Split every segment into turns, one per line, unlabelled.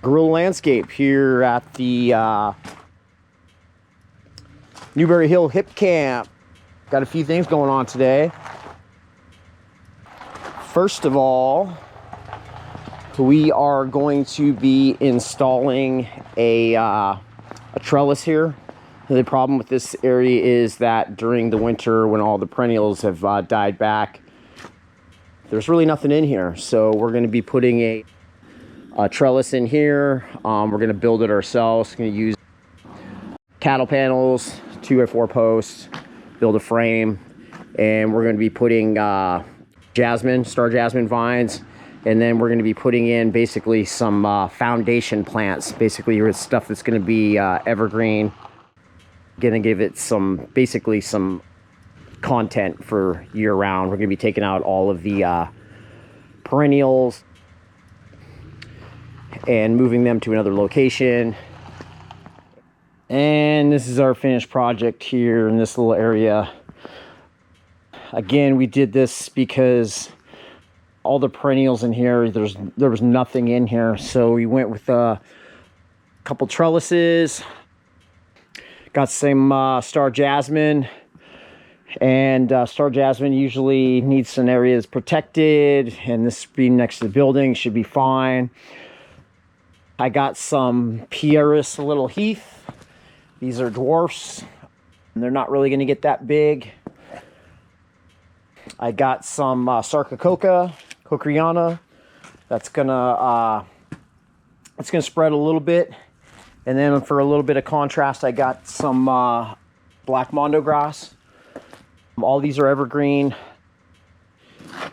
Guerrilla landscape here at the Newberry Hill Hip Camp. Got a few things going on today. First of all, we are going to be installing a trellis here. The problem with this area is that during the winter, when all the perennials have died back, there's really nothing in here. So we're going to be putting a trellis in here. We're going to build it ourselves. We're going to use cattle panels, 2x4 posts, build a frame, and we're going to be putting star jasmine vines, and then we're going to be putting in basically some foundation plants, basically stuff that's going to be evergreen. Going to give it some content for year round. We're going to be taking out all of the perennials and moving them to another location. And this is our finished project here in this little area. Again, we did this because all the perennials in here, there was nothing in here. So we went with a couple trellises, got some star jasmine. And star jasmine usually needs some areas protected, and this being next to the building should be fine. I got some Pieris Little Heath. These are dwarfs, and they're not really going to get that big. I got some Sarcococa, Cochreana. That's gonna spread a little bit, and then for a little bit of contrast, I got some black mondo grass. All these are evergreen.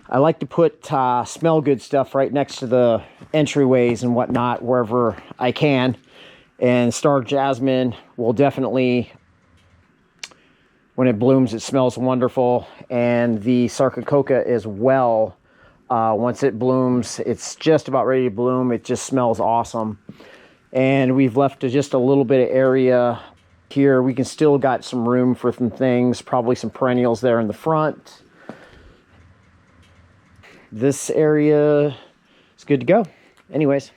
I like to put smell good stuff right next to the entryways and whatnot wherever I can. And star jasmine will definitely, when it blooms, it smells wonderful. And the Sarcococa as well. Once it blooms, it's just about ready to bloom. It just smells awesome. And we've left just a little bit of area here. We can still got some room for some things, probably some perennials there in the front. This area is good to go. Anyways.